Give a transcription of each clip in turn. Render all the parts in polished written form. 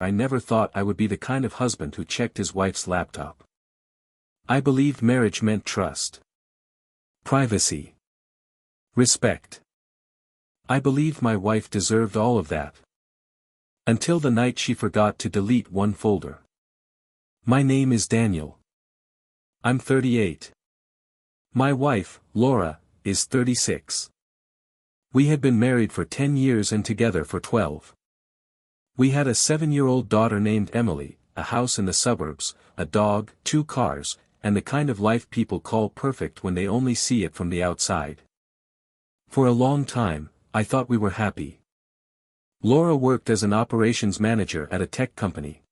I never thought I would be the kind of husband who checked his wife's laptop. I believed marriage meant trust, privacy, respect. I believed my wife deserved all of that. Until the night she forgot to delete one folder. My name is Daniel. I'm 38. My wife, Laura, is 36. We had been married for 10 years and together for 12. We had a 7-year-old daughter named Emily, a house in the suburbs, a dog, 2 cars, and the kind of life people call perfect when they only see it from the outside. For a long time, I thought we were happy. Laura worked as an operations manager at a tech company.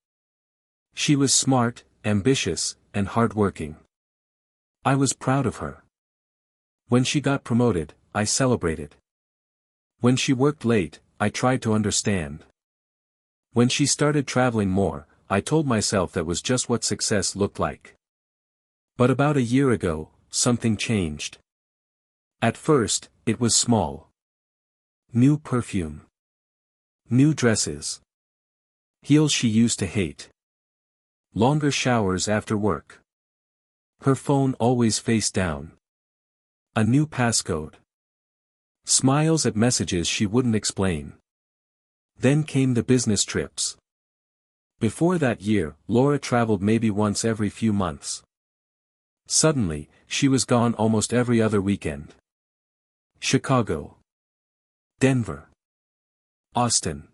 She was smart, ambitious, and hardworking. I was proud of her. When she got promoted, I celebrated. When she worked late, I tried to understand. When she started traveling more, I told myself that was just what success looked like. But about a year ago, something changed. At first, it was small. New perfume. New dresses. Heels she used to hate. Longer showers after work. Her phone always face down. A new passcode. Smiles at messages she wouldn't explain. Then came the business trips. Before that year, Laura traveled maybe once every few months. Suddenly, she was gone almost every other weekend. Chicago. Denver. Austin.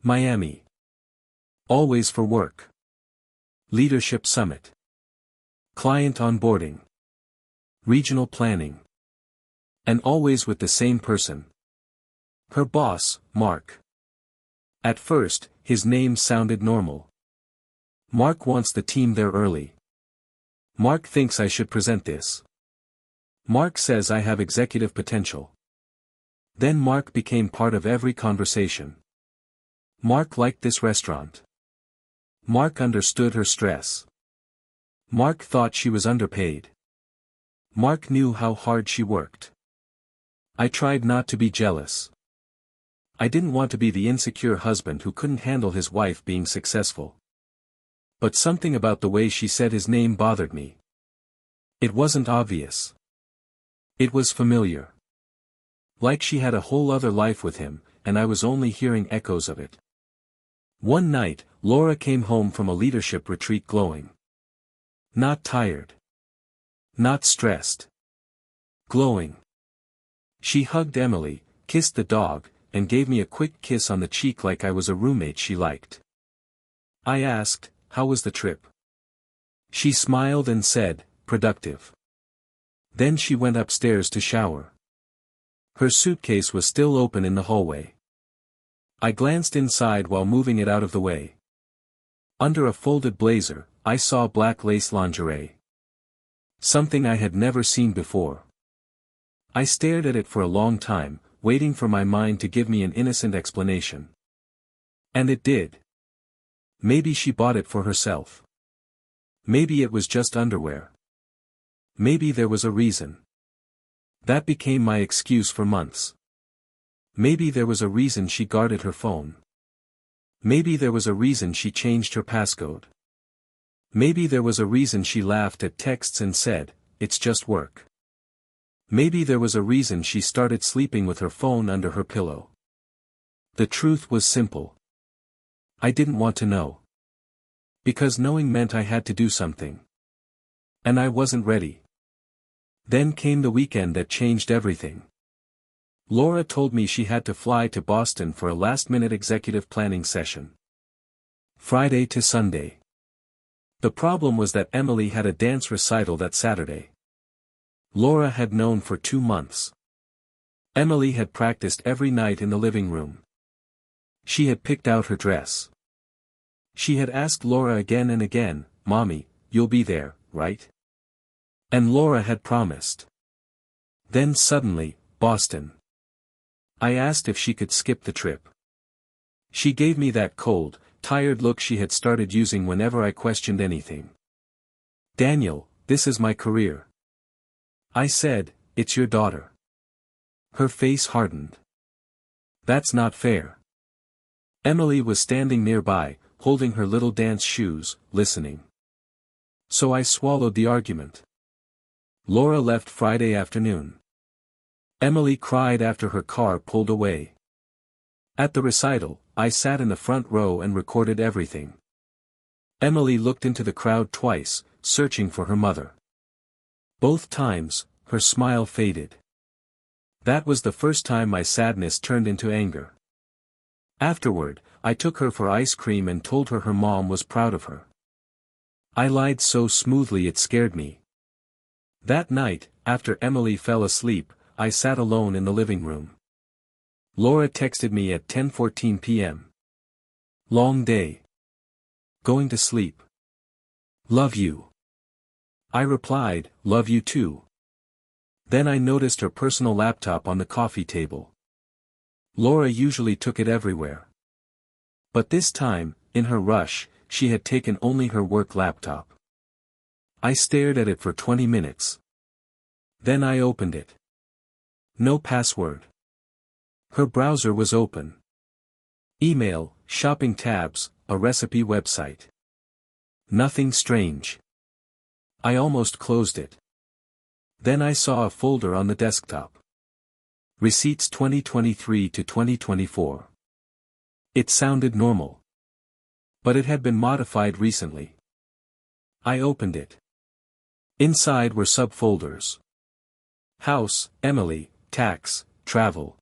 Miami. Always for work. Leadership summit. Client onboarding. Regional planning. And always with the same person. Her boss, Mark. At first, his name sounded normal. Mark wants the team there early. Mark thinks I should present this. Mark says I have executive potential. Then Mark became part of every conversation. Mark liked this restaurant. Mark understood her stress. Mark thought she was underpaid. Mark knew how hard she worked. I tried not to be jealous. I didn't want to be the insecure husband who couldn't handle his wife being successful. But something about the way she said his name bothered me. It wasn't obvious. It was familiar. Like she had a whole other life with him, and I was only hearing echoes of it. One night, Laura came home from a leadership retreat glowing. Not tired. Not stressed. Glowing. She hugged Emily, kissed the dog, and gave me a quick kiss on the cheek like I was a roommate she liked. I asked, "How was the trip?" She smiled and said, "Productive." Then she went upstairs to shower. Her suitcase was still open in the hallway. I glanced inside while moving it out of the way. Under a folded blazer, I saw black lace lingerie. Something I had never seen before. I stared at it for a long time, waiting for my mind to give me an innocent explanation. And it did. Maybe she bought it for herself. Maybe it was just underwear. Maybe there was a reason. That became my excuse for months. Maybe there was a reason she guarded her phone. Maybe there was a reason she changed her passcode. Maybe there was a reason she laughed at texts and said, "It's just work." Maybe there was a reason she started sleeping with her phone under her pillow. The truth was simple. I didn't want to know. Because knowing meant I had to do something. And I wasn't ready. Then came the weekend that changed everything. Laura told me she had to fly to Boston for a last-minute executive planning session. Friday to Sunday. The problem was that Emily had a dance recital that Saturday. Laura had known for 2 months. Emily had practiced every night in the living room. She had picked out her dress. She had asked Laura again and again, "Mommy, you'll be there, right?" And Laura had promised. Then suddenly, Boston. I asked if she could skip the trip. She gave me that cold, tired look she had started using whenever I questioned anything. "Daniel, this is my career." I said, "It's your daughter." Her face hardened. "That's not fair." Emily was standing nearby, holding her little dance shoes, listening. So I swallowed the argument. Laura left Friday afternoon. Emily cried after her car pulled away. At the recital, I sat in the front row and recorded everything. Emily looked into the crowd twice, searching for her mother. Both times, her smile faded. That was the first time my sadness turned into anger. Afterward, I took her for ice cream and told her mom was proud of her. I lied so smoothly it scared me. That night, after Emily fell asleep, I sat alone in the living room. Laura texted me at 10:14 p.m. Long day. Going to sleep. Love you. I replied, love you too. Then I noticed her personal laptop on the coffee table. Laura usually took it everywhere. But this time, in her rush, she had taken only her work laptop. I stared at it for 20 minutes. Then I opened it. No password. Her browser was open. Email, shopping tabs, a recipe website. Nothing strange. I almost closed it. Then I saw a folder on the desktop. Receipts 2023 to 2024. It sounded normal. But it had been modified recently. I opened it. Inside were subfolders. House, Emily, tax, travel.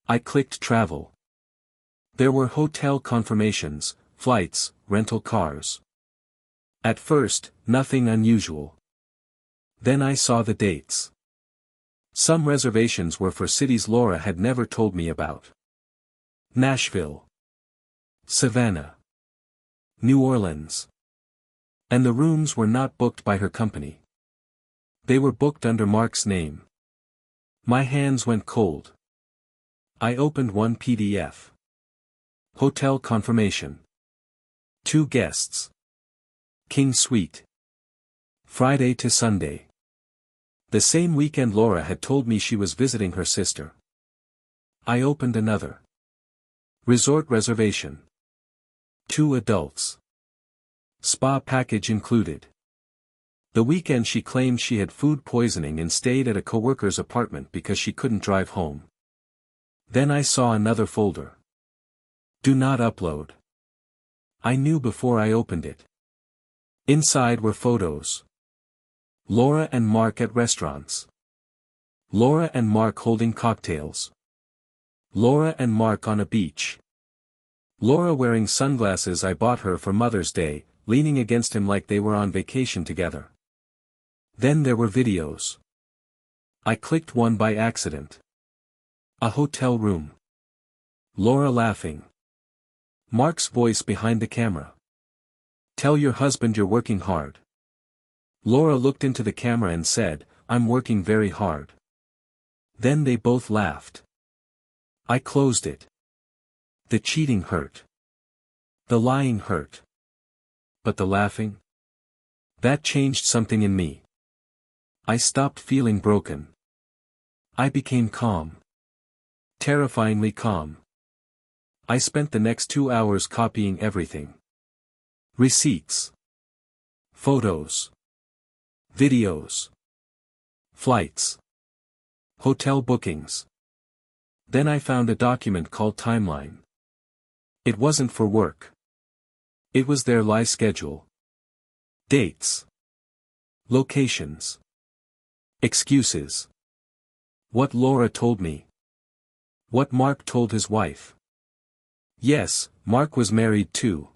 I clicked travel. There were hotel confirmations, flights, rental cars. At first, nothing unusual. Then I saw the dates. Some reservations were for cities Laura had never told me about. Nashville. Savannah. New Orleans. And the rooms were not booked by her company. They were booked under Mark's name. My hands went cold. I opened one PDF. Hotel confirmation. 2 guests. King Suite. Friday to Sunday. The same weekend Laura had told me she was visiting her sister. I opened another. Resort reservation. 2 adults. Spa package included. The weekend she claimed she had food poisoning and stayed at a coworker's apartment because she couldn't drive home. Then I saw another folder. Do not upload. I knew before I opened it. Inside were photos. Laura and Mark at restaurants. Laura and Mark holding cocktails. Laura and Mark on a beach. Laura wearing sunglasses I bought her for Mother's Day, leaning against him like they were on vacation together. Then there were videos. I clicked one by accident. A hotel room. Laura laughing. Mark's voice behind the camera. Tell your husband you're working hard. Laura looked into the camera and said, I'm working very hard. Then they both laughed. I closed it. The cheating hurt. The lying hurt. But the laughing? That changed something in me. I stopped feeling broken. I became calm. Terrifyingly calm. I spent the next 2 hours copying everything. Receipts. Photos. Videos. Flights. Hotel bookings. Then I found a document called Timeline. It wasn't for work. It was their live schedule. Dates. Locations. Excuses. What Laura told me. What Mark told his wife. Yes, Mark was married too.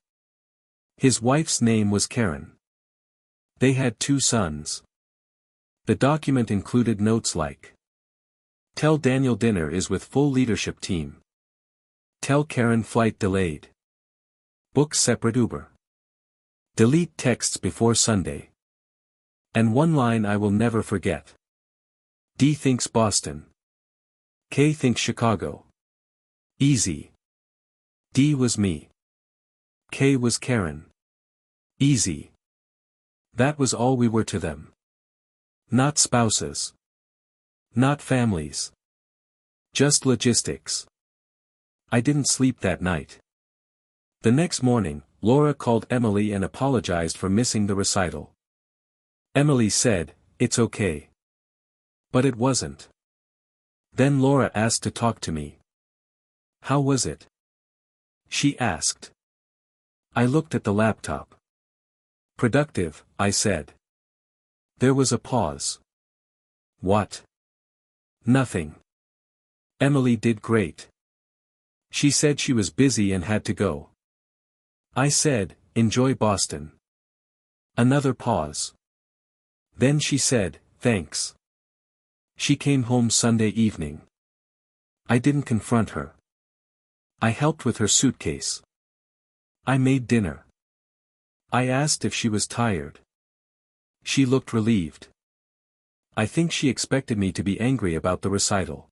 His wife's name was Karen. They had 2 sons. The document included notes like: Tell Daniel dinner is with full leadership team. Tell Karen flight delayed. Book separate Uber. Delete texts before Sunday. And one line I will never forget. D thinks Boston. K thinks Chicago. Easy. D was me. K was Karen. Easy. That was all we were to them. Not spouses. Not families. Just logistics. I didn't sleep that night. The next morning, Laura called Emily and apologized for missing the recital. Emily said, "It's okay." But it wasn't. Then Laura asked to talk to me. "How was it?" she asked. I looked at the laptop. "Productive," I said. There was a pause. "What?" "Nothing. Emily did great. She said she was busy and had to go." I said, "Enjoy Boston." Another pause. Then she said, "Thanks." She came home Sunday evening. I didn't confront her. I helped with her suitcase. I made dinner. I asked if she was tired. She looked relieved. I think she expected me to be angry about the recital.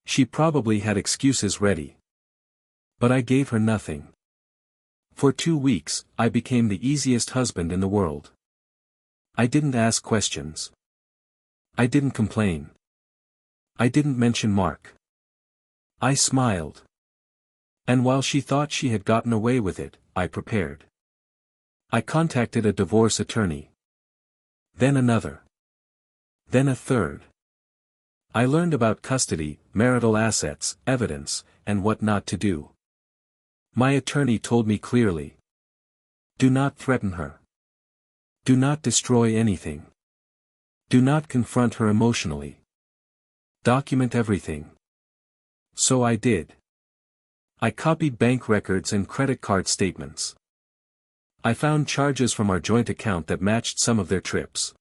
She probably had excuses ready. But I gave her nothing. For 2 weeks, I became the easiest husband in the world. I didn't ask questions. I didn't complain. I didn't mention Mark. I smiled. And while she thought she had gotten away with it, I prepared. I contacted a divorce attorney. Then another. Then a third. I learned about custody, marital assets, evidence, and what not to do. My attorney told me clearly. Do not threaten her. Do not destroy anything. Do not confront her emotionally. Document everything. So I did. I copied bank records and credit card statements. I found charges from our joint account that matched some of their trips.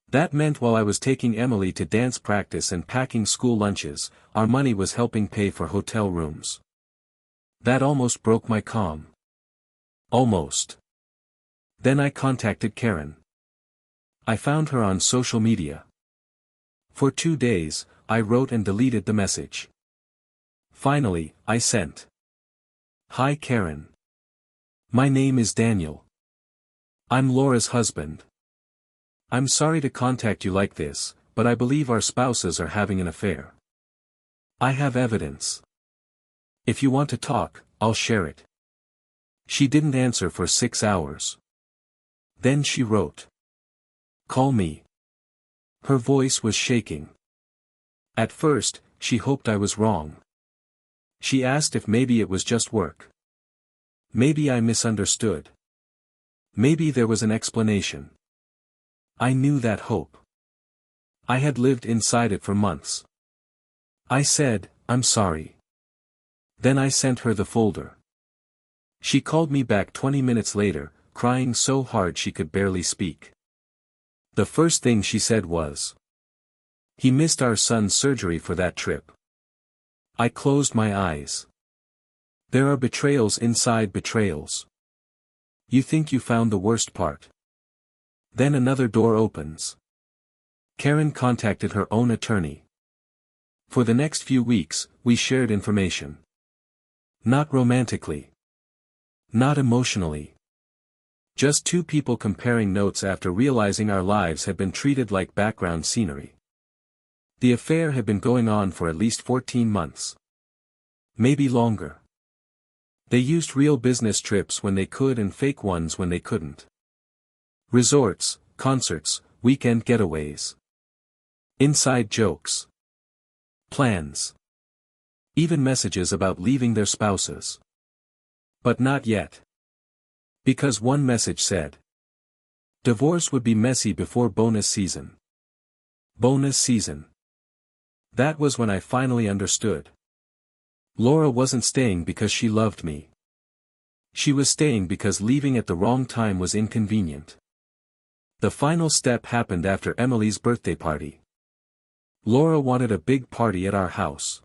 That meant while I was taking Emily to dance practice and packing school lunches, our money was helping pay for hotel rooms. That almost broke my calm. Almost. Then I contacted Karen. I found her on social media. For 2 days, I wrote and deleted the message. Finally, I sent. "Hi Karen. My name is Daniel. I'm Laura's husband. I'm sorry to contact you like this, but I believe our spouses are having an affair. I have evidence. If you want to talk, I'll share it." She didn't answer for 6 hours. Then she wrote. "Call me." Her voice was shaking. At first, she hoped I was wrong. She asked if maybe it was just work. Maybe I misunderstood. Maybe there was an explanation. I knew that hope. I had lived inside it for months. I said, "I'm sorry." Then I sent her the folder. She called me back 20 minutes later, crying so hard she could barely speak. The first thing she said was, "He missed our son's surgery for that trip." I closed my eyes. There are betrayals inside betrayals. You think you found the worst part. Then another door opens. Karen contacted her own attorney. For the next few weeks, we shared information. Not romantically. Not emotionally. Just two people comparing notes after realizing our lives had been treated like background scenery. The affair had been going on for at least 14 months. Maybe longer. They used real business trips when they could and fake ones when they couldn't. Resorts, concerts, weekend getaways. Inside jokes. Plans. Even messages about leaving their spouses. But not yet. Because one message said, divorce would be messy before bonus season. Bonus season. That was when I finally understood. Laura wasn't staying because she loved me. She was staying because leaving at the wrong time was inconvenient. The final step happened after Emily's birthday party. Laura wanted a big party at our house.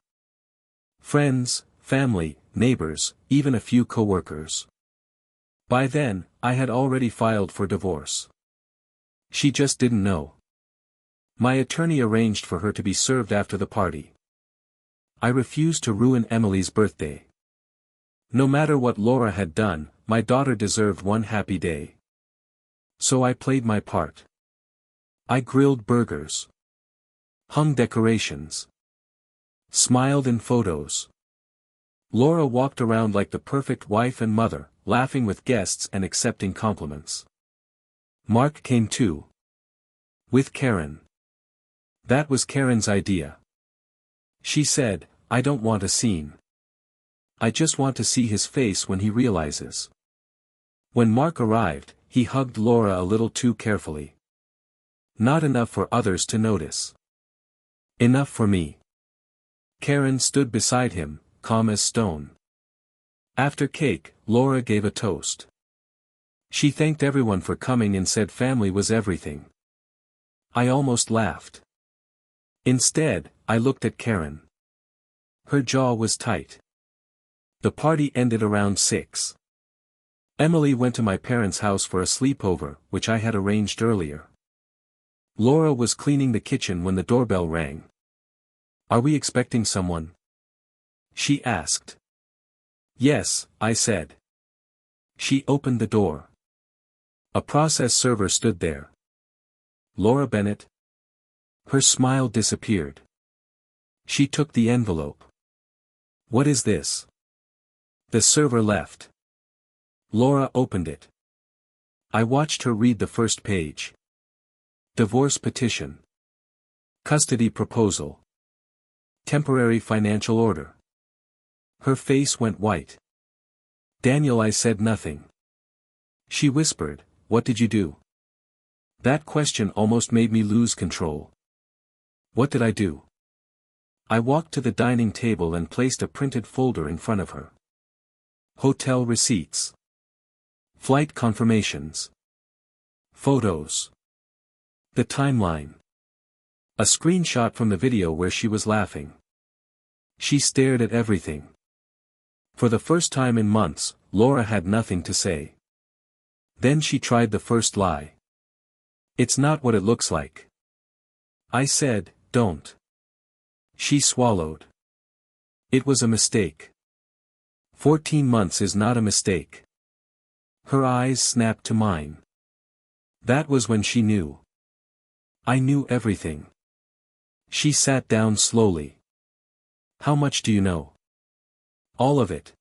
Friends, family, neighbors, even a few coworkers. By then, I had already filed for divorce. She just didn't know. My attorney arranged for her to be served after the party. I refused to ruin Emily's birthday. No matter what Laura had done, my daughter deserved one happy day. So I played my part. I grilled burgers. Hung decorations. Smiled in photos. Laura walked around like the perfect wife and mother, laughing with guests and accepting compliments. Mark came too. With Karen. That was Karen's idea. She said, "I don't want a scene. I just want to see his face when he realizes." When Mark arrived, he hugged Laura a little too carefully. Not enough for others to notice. Enough for me. Karen stood beside him, calm as stone. After cake, Laura gave a toast. She thanked everyone for coming and said family was everything. I almost laughed. Instead, I looked at Karen. Her jaw was tight. The party ended around 6. Emily went to my parents' house for a sleepover, which I had arranged earlier. Laura was cleaning the kitchen when the doorbell rang. "Are we expecting someone?" she asked. "Yes," I said. She opened the door. A process server stood there. "Laura Bennett?" Her smile disappeared. She took the envelope. "What is this?" The server left. Laura opened it. I watched her read the first page. Divorce petition. Custody proposal. Temporary financial order. Her face went white. "Daniel," I said nothing. She whispered, "What did you do?" That question almost made me lose control. What did I do? I walked to the dining table and placed a printed folder in front of her. Hotel receipts. Flight confirmations. Photos. The timeline. A screenshot from the video where she was laughing. She stared at everything. For the first time in months, Laura had nothing to say. Then she tried the first lie. "It's not what it looks like." I said, "Don't." She swallowed. "It was a mistake." 14 months is not a mistake. Her eyes snapped to mine. That was when she knew. I knew everything. She sat down slowly. "How much do you know?" "All of it."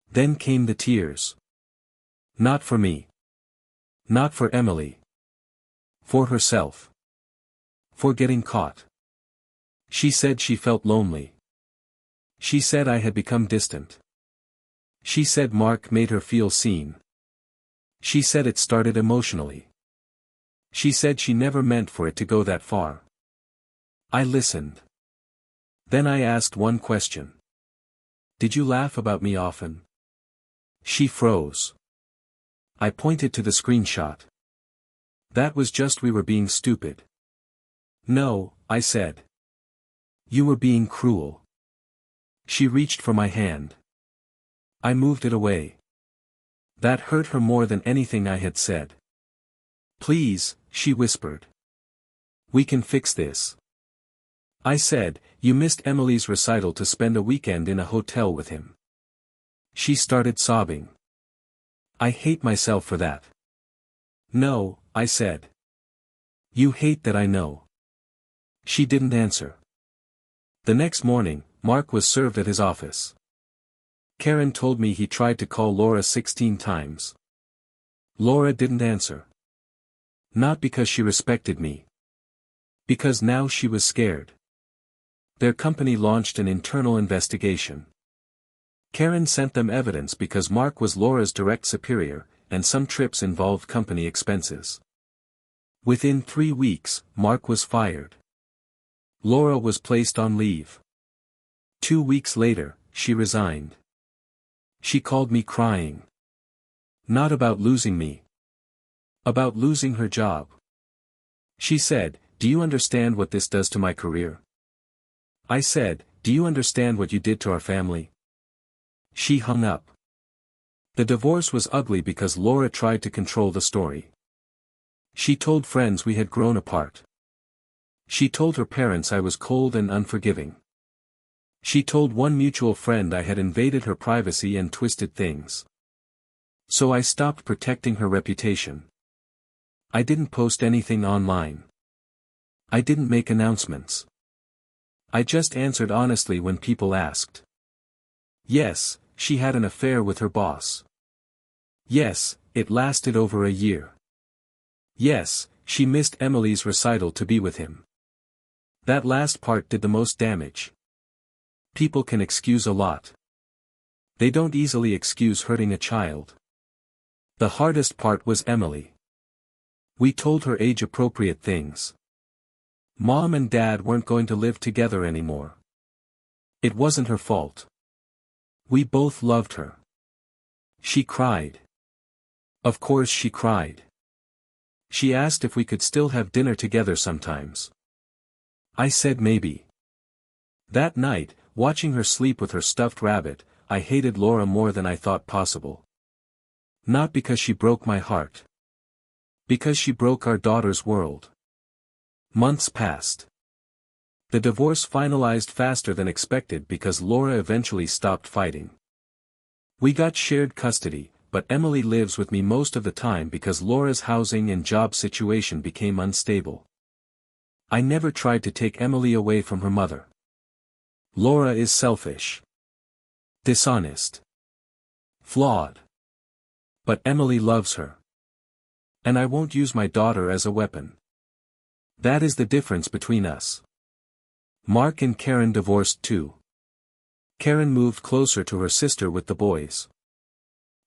Then came the tears. Not for me. Not for Emily. For herself. For getting caught. She said she felt lonely. She said I had become distant. She said Mark made her feel seen. She said it started emotionally. She said she never meant for it to go that far. I listened. Then I asked one question. "Did you laugh about me often?" She froze. I pointed to the screenshot. "That was just we were being stupid." "No," I said. "You were being cruel." She reached for my hand. I moved it away. That hurt her more than anything I had said. "Please," she whispered. "We can fix this." I said, "You missed Emily's recital to spend a weekend in a hotel with him." She started sobbing. "I hate myself for that." "No," I said. "You hate that I know." She didn't answer. The next morning, Mark was served at his office. Karen told me he tried to call Laura 16 times. Laura didn't answer. Not because she respected me. Because now she was scared. Their company launched an internal investigation. Karen sent them evidence because Mark was Laura's direct superior, and some trips involved company expenses. Within 3 weeks, Mark was fired. Laura was placed on leave. 2 weeks later, she resigned. She called me crying. Not about losing me. About losing her job. She said, "Do you understand what this does to my career?" I said, "Do you understand what you did to our family?" She hung up. The divorce was ugly because Laura tried to control the story. She told friends we had grown apart. She told her parents I was cold and unforgiving. She told one mutual friend I had invaded her privacy and twisted things. So I stopped protecting her reputation. I didn't post anything online. I didn't make announcements. I just answered honestly when people asked. Yes, she had an affair with her boss. Yes, it lasted over a year. Yes, she missed Emily's recital to be with him. That last part did the most damage. People can excuse a lot. They don't easily excuse hurting a child. The hardest part was Emily. We told her age-appropriate things. Mom and Dad weren't going to live together anymore. It wasn't her fault. We both loved her. She cried. Of course she cried. She asked if we could still have dinner together sometimes. I said maybe. That night, watching her sleep with her stuffed rabbit, I hated Laura more than I thought possible. Not because she broke my heart. Because she broke our daughter's world. Months passed. The divorce finalized faster than expected because Laura eventually stopped fighting. We got shared custody, but Emily lives with me most of the time because Laura's housing and job situation became unstable. I never tried to take Emily away from her mother. Laura is selfish. Dishonest. Flawed. But Emily loves her. And I won't use my daughter as a weapon. That is the difference between us. Mark and Karen divorced too. Karen moved closer to her sister with the boys.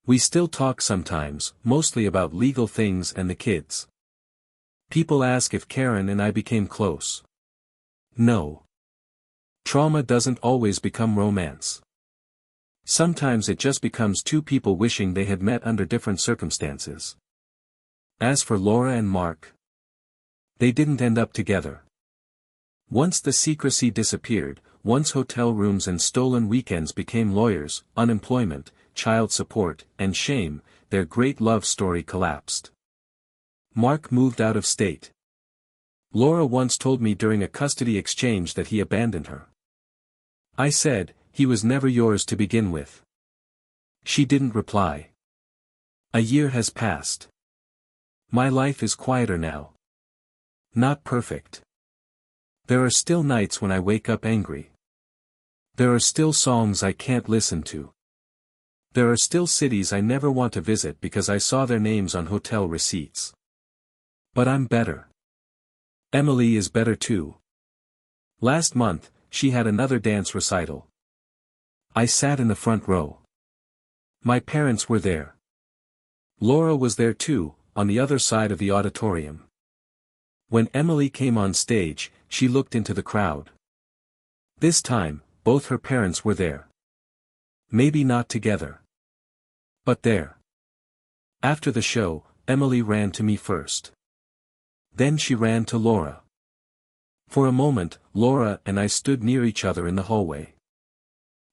We still talk sometimes, mostly about legal things and the kids. People ask if Karen and I became close. No. Trauma doesn't always become romance. Sometimes it just becomes two people wishing they had met under different circumstances. As for Laura and Mark, they didn't end up together. Once the secrecy disappeared, once hotel rooms and stolen weekends became lawyers, unemployment, child support, and shame, their great love story collapsed. Mark moved out of state. Laura once told me during a custody exchange that he abandoned her. I said, he was never yours to begin with. She didn't reply. A year has passed. My life is quieter now. Not perfect. There are still nights when I wake up angry. There are still songs I can't listen to. There are still cities I never want to visit because I saw their names on hotel receipts. But I'm better. Emily is better too. Last month, she had another dance recital. I sat in the front row. My parents were there. Laura was there too, on the other side of the auditorium. When Emily came on stage, she looked into the crowd. This time, both her parents were there. Maybe not together. But there. After the show, Emily ran to me first. Then she ran to Laura. For a moment, Laura and I stood near each other in the hallway.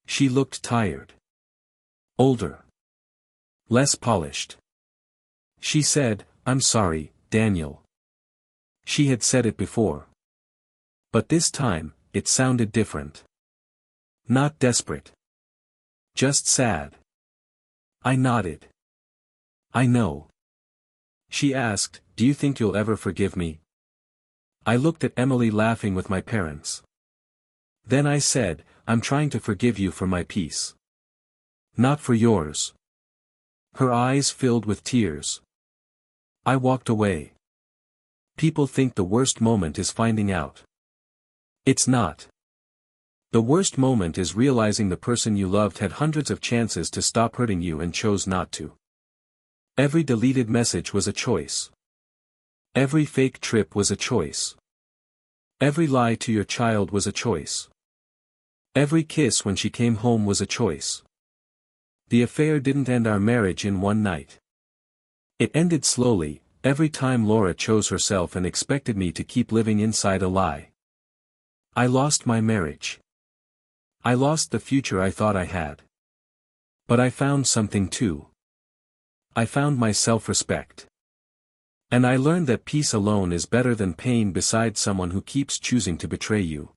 She looked tired. Older. Less polished. She said, "I'm sorry, Daniel." She had said it before. But this time, it sounded different. Not desperate. Just sad. I nodded. I know. She asked, "Do you think you'll ever forgive me?" I looked at Emily laughing with my parents. Then I said, "I'm trying to forgive you for my peace. Not for yours." Her eyes filled with tears. I walked away. People think the worst moment is finding out. It's not. The worst moment is realizing the person you loved had hundreds of chances to stop hurting you and chose not to. Every deleted message was a choice. Every fake trip was a choice. Every lie to your child was a choice. Every kiss when she came home was a choice. The affair didn't end our marriage in one night. It ended slowly, every time Laura chose herself and expected me to keep living inside a lie. I lost my marriage. I lost the future I thought I had. But I found something too. I found my self-respect. And I learned that peace alone is better than pain beside someone who keeps choosing to betray you.